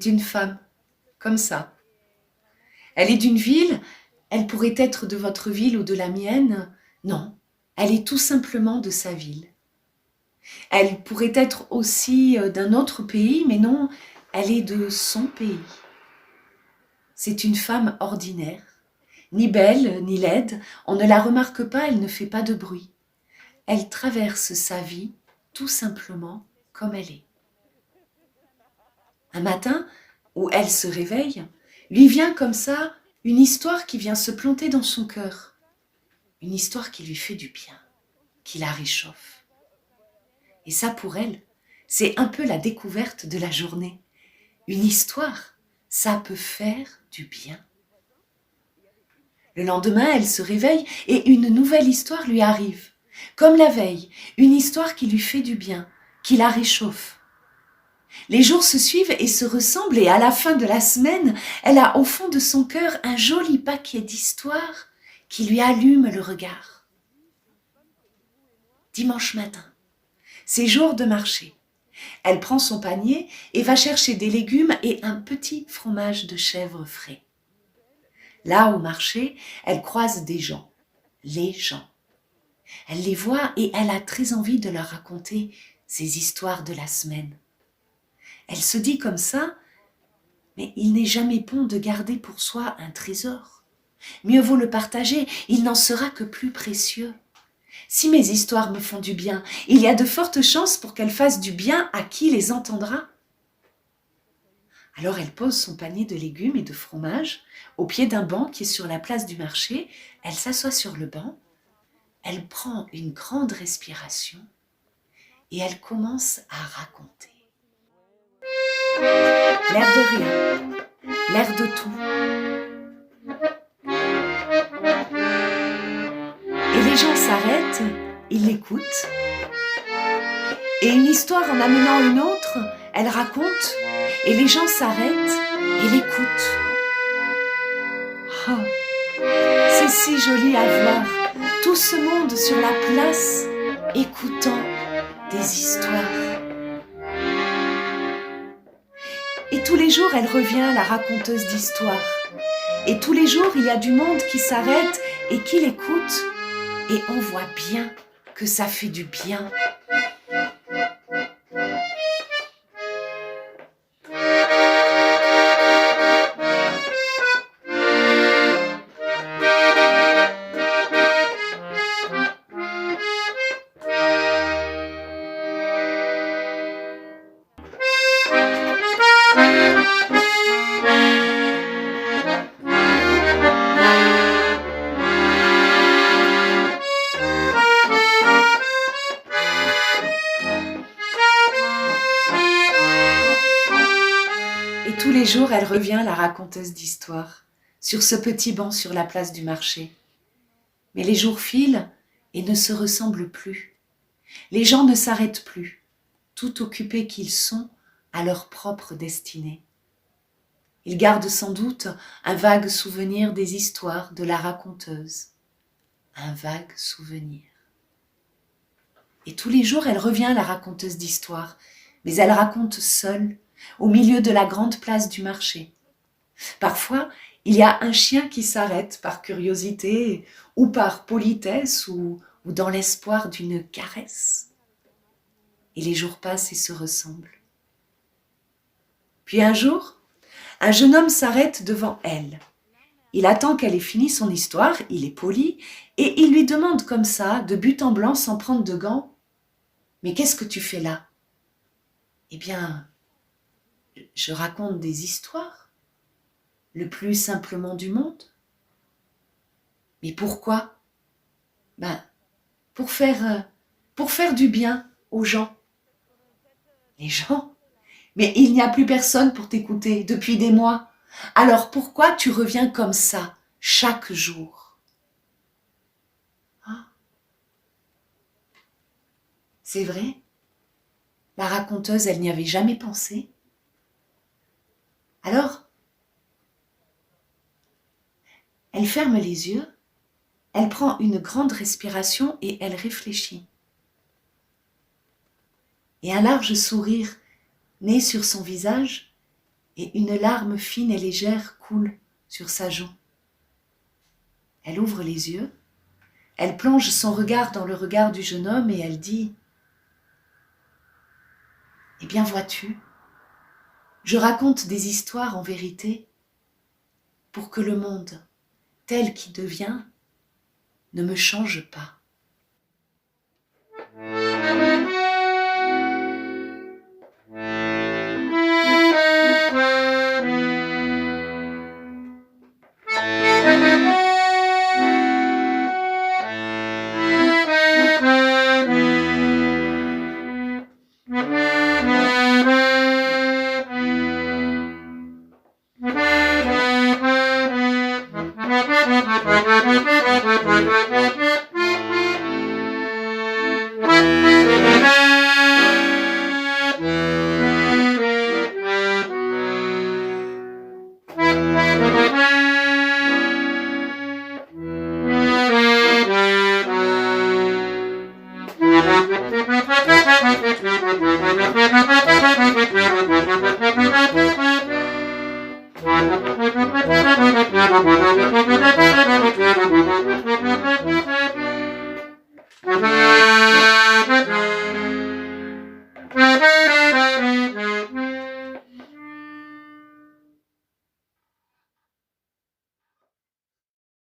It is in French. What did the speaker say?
c'est une femme, comme ça. Elle est d'une ville, elle pourrait être de votre ville ou de la mienne. Non, elle est tout simplement de sa ville. Elle pourrait être aussi d'un autre pays, mais non, elle est de son pays. C'est une femme ordinaire, ni belle, ni laide, on ne la remarque pas, elle ne fait pas de bruit. Elle traverse sa vie tout simplement comme elle est. Un matin, où elle se réveille, lui vient comme ça une histoire qui vient se planter dans son cœur. Une histoire qui lui fait du bien, qui la réchauffe. Et ça, pour elle, c'est un peu la découverte de la journée. Une histoire, ça peut faire du bien. Le lendemain, elle se réveille et une nouvelle histoire lui arrive. Comme la veille, une histoire qui lui fait du bien, qui la réchauffe. Les jours se suivent et se ressemblent et à la fin de la semaine, elle a au fond de son cœur un joli paquet d'histoires qui lui allume le regard. Dimanche matin, c'est jour de marché. Elle prend son panier et va chercher des légumes et un petit fromage de chèvre frais. Là, au marché, elle croise des gens, les gens. Elle les voit et elle a très envie de leur raconter ces histoires de la semaine. Elle se dit comme ça, mais il n'est jamais bon de garder pour soi un trésor. Mieux vaut le partager, il n'en sera que plus précieux. Si mes histoires me font du bien, il y a de fortes chances pour qu'elles fassent du bien à qui les entendra. Alors elle pose son panier de légumes et de fromage au pied d'un banc qui est sur la place du marché. Elle s'assoit sur le banc, elle prend une grande respiration et elle commence à raconter. L'air de rien, l'air de tout. Et les gens s'arrêtent, ils l'écoutent. Et une histoire en amenant une autre, elle raconte, et les gens s'arrêtent et l'écoutent. Oh, c'est si joli à voir, tout ce monde sur la place, écoutant des histoires. Et tous les jours, elle revient, la raconteuse d'histoires. Et tous les jours, il y a du monde qui s'arrête et qui l'écoute. Et on voit bien que ça fait du bien. Et tous les jours, elle revient, la raconteuse d'histoires, sur ce petit banc sur la place du marché. Mais les jours filent et ne se ressemblent plus. Les gens ne s'arrêtent plus, tout occupés qu'ils sont à leur propre destinée. Ils gardent sans doute un vague souvenir des histoires de la raconteuse. Un vague souvenir. Et tous les jours, elle revient, la raconteuse d'histoires, mais elle raconte seule, au milieu de la grande place du marché. Parfois, il y a un chien qui s'arrête par curiosité ou par politesse ou dans l'espoir d'une caresse. Et les jours passent et se ressemblent. Puis un jour, un jeune homme s'arrête devant elle. Il attend qu'elle ait fini son histoire, il est poli, et il lui demande comme ça, de but en blanc sans prendre de gants, « Mais qu'est-ce que tu fais là ?»« Eh bien, je raconte des histoires, le plus simplement du monde. »« Mais pourquoi ?»« Ben, pour faire du bien aux gens. »« Les gens ? Mais il n'y a plus personne pour t'écouter depuis des mois. Alors pourquoi tu reviens comme ça, chaque jour ? » Ah, c'est vrai, la raconteuse, elle n'y avait jamais pensé. Alors, elle ferme les yeux, elle prend une grande respiration et elle réfléchit. Et un large sourire naît sur son visage et une larme fine et légère coule sur sa joue. Elle ouvre les yeux, elle plonge son regard dans le regard du jeune homme et elle dit « Eh bien vois-tu, je raconte des histoires en vérité pour que le monde, tel qu'il devient, ne me change pas. »